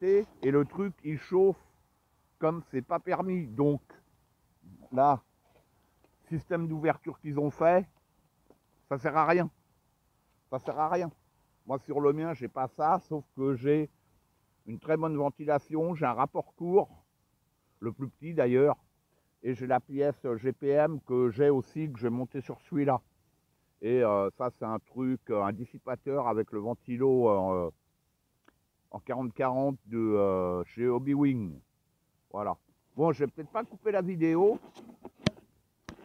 et le truc il chauffe comme c'est pas permis. Donc là, système d'ouverture qu'ils ont fait, ça sert à rien. Ça sert à rien. Moi sur le mien, j'ai pas ça, sauf que j'ai une très bonne ventilation, j'ai un rapport court, le plus petit d'ailleurs, et j'ai la pièce GPM que j'ai aussi, que j'ai monté sur celui-là. Et ça, c'est un truc, un dissipateur avec le ventilo en 40-40 de chez Hobby-Wing. Voilà. Bon, je vais peut-être pas couper la vidéo.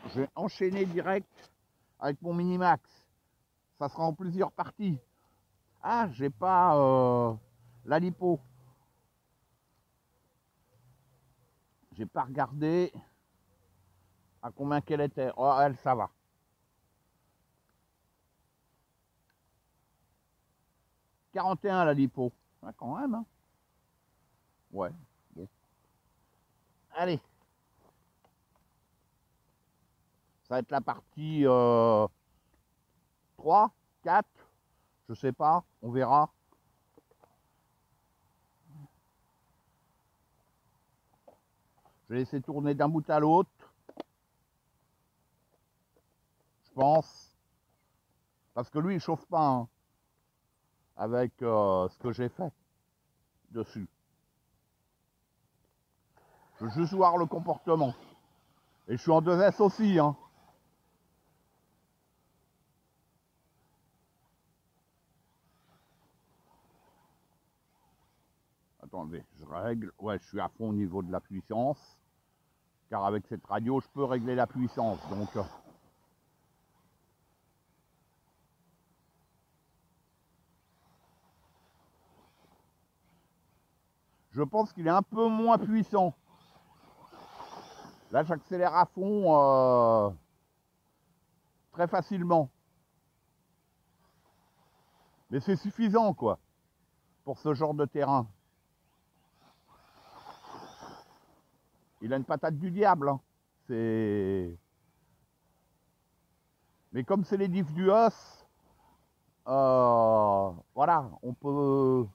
Je vais enchaîner direct avec mon Minimax. Ça sera en plusieurs parties. Ah, j'ai pas la lipo. J'ai pas regardé à combien qu'elle était. Oh, elle, ça va. 41 la lipo. Ah, quand même, hein. Ouais. Bon. Allez. Ça va être la partie 3, 4, je sais pas, on verra. Je vais laisser tourner d'un bout à l'autre. Je pense. Parce que lui, il chauffe pas, hein, avec ce que j'ai fait dessus. Je veux juste voir le comportement. Et je suis en 2S aussi, hein. Attendez, je règle. Ouais, je suis à fond au niveau de la puissance. Car avec cette radio, je peux régler la puissance. Donc, je pense qu'il est un peu moins puissant. Là, j'accélère à fond très facilement. Mais c'est suffisant, quoi, pour ce genre de terrain. Il a une patate du diable, hein. C'est... Mais comme c'est les diffs du os, voilà, on peut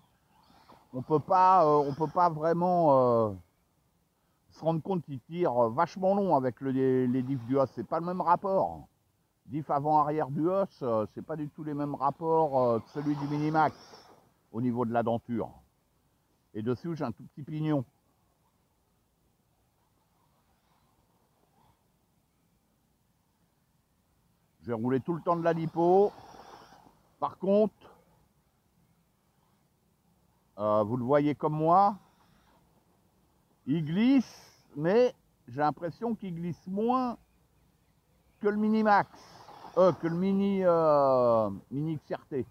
pas vraiment se rendre compte qu'il tire vachement long avec les diffs du os. C'est pas le même rapport. Diff avant-arrière du os, c'est pas du tout les mêmes rapports que celui du Minimax au niveau de la denture. Et dessus, j'ai un tout petit pignon. J'ai roulé tout le temps de la lipo. Par contre, vous le voyez comme moi, il glisse, mais j'ai l'impression qu'il glisse moins que le Minimax, que le Mini XRT.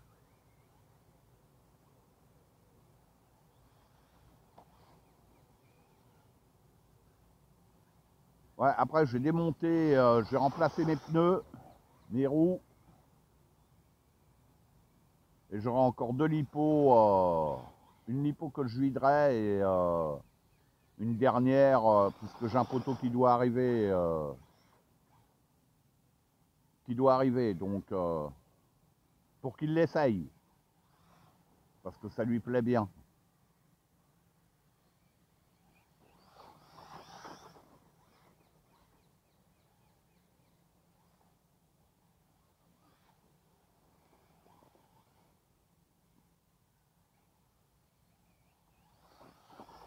Ouais, après, j'ai démonté, j'ai remplacé mes pneus, mes roues, et j'aurai encore deux lipos, une lipo que je viderai et une dernière, puisque j'ai un poteau qui doit arriver, donc pour qu'il l'essaye, parce que ça lui plaît bien.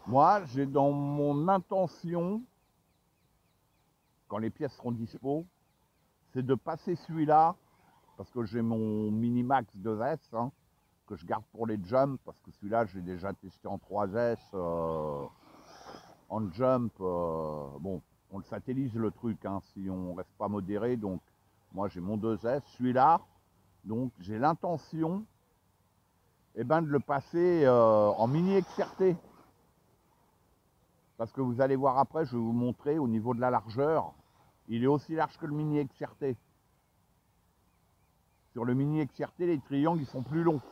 Moi, j'ai dans mon intention, quand les pièces seront dispo, c'est de passer celui-là, parce que j'ai mon Minimax 2S, hein, que je garde pour les jumps, parce que celui-là, j'ai déjà testé en 3S, en jump, bon, on le satellise le truc, hein, si on reste pas modéré, donc moi j'ai mon 2S, celui-là, donc j'ai l'intention, eh ben, de le passer en mini XRT. Parce que vous allez voir après, je vais vous montrer au niveau de la largeur, il est aussi large que le mini XRT. Sur le mini XRT, les triangles ils sont plus longs.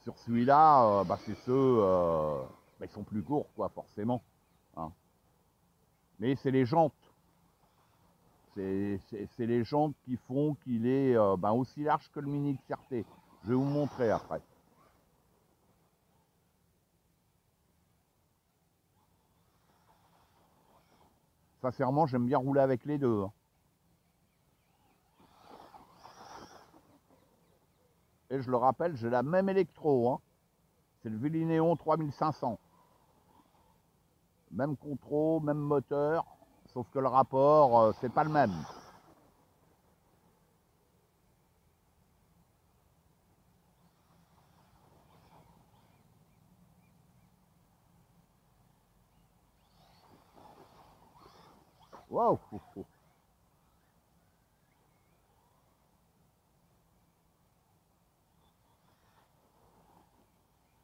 Sur celui-là, bah, c'est ceux, bah, ils sont plus courts, quoi, forcément, hein. Mais c'est les jantes. C'est les jantes qui font qu'il est bah, aussi large que le mini XRT. Je vais vous montrer après. Sincèrement, j'aime bien rouler avec les deux. Hein. Et je le rappelle, j'ai la même électro. Hein. C'est le Vilineon 3500. Même contrôle, même moteur, sauf que le rapport, c'est pas le même. Wow.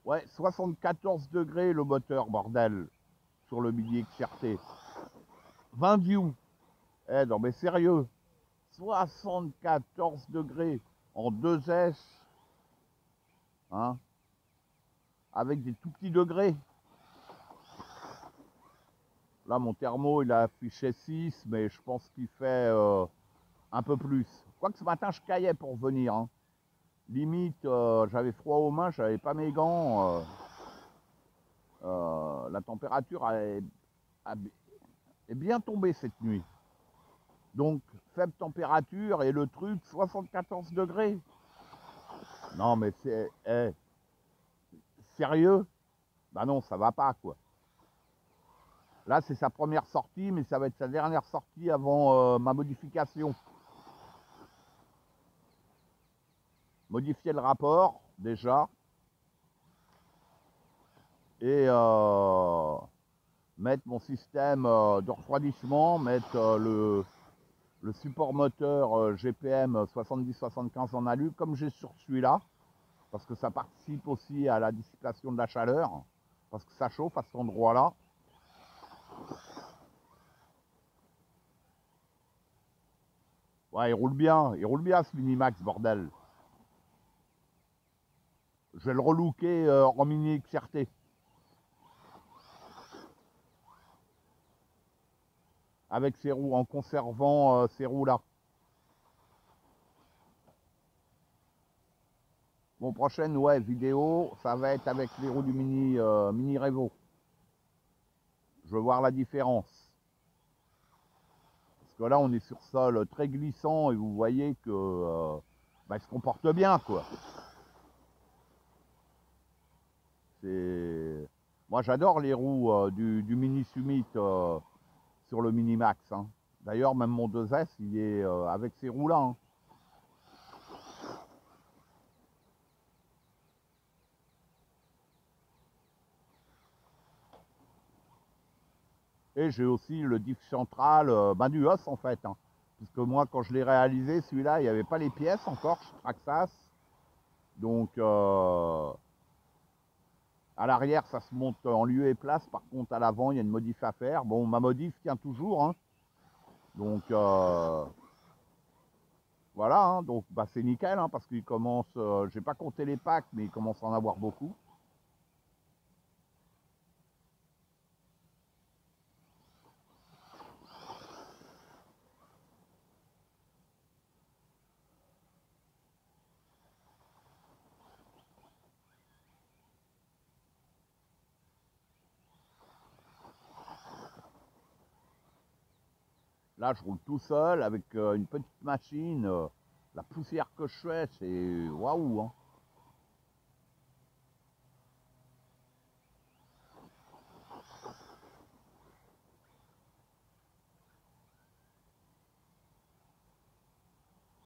Ouais, 74 degrés le moteur, bordel, sur le Mini XRT. 20 views. Eh non mais sérieux, 74 degrés en 2S, hein, avec des tout petits degrés. Là, mon thermo, il a affiché 6, mais je pense qu'il fait un peu plus. Quoique ce matin, je caillais pour venir. Hein. Limite, j'avais froid aux mains, j'avais pas mes gants. La température est bien tombée cette nuit. Donc, faible température et le truc, 74 degrés. Non, mais c'est... sérieux? Bah non, ça va pas, quoi. Là, c'est sa première sortie, mais ça va être sa dernière sortie avant ma modification. Modifier le rapport, déjà. Et mettre mon système de refroidissement, mettre le support moteur GPM 70-75 en alu, comme j'ai sur celui-là, parce que ça participe aussi à la dissipation de la chaleur, parce que ça chauffe à cet endroit-là. Ouais, il roule bien ce Minimax, bordel. Je vais le relooker en Mini XRT. Avec ses roues, en conservant ces roues-là. Mon prochaine vidéo, ça va être avec les roues du Mini Revo. Je veux voir la différence. Parce que là, on est sur sol très glissant et vous voyez que il se comporte bien, quoi. Moi, j'adore les roues du Mini Summit sur le Minimax. Hein. D'ailleurs, même mon 2S, il est avec ces roues-là. Hein. Et j'ai aussi le diff central du os, en fait. Hein. Parce que moi, quand je l'ai réalisé, celui-là, il n'y avait pas les pièces encore chez Traxas. Donc, à l'arrière, ça se monte en lieu et place. Par contre, à l'avant, il y a une modif à faire. Bon, ma modif tient toujours. Hein. Donc, voilà. Hein. Donc, c'est nickel. Hein, parce qu'il commence... j'ai pas compté les packs, mais il commence à en avoir beaucoup. Là, je roule tout seul avec une petite machine. La poussière que je fais, c'est waouh. Hein.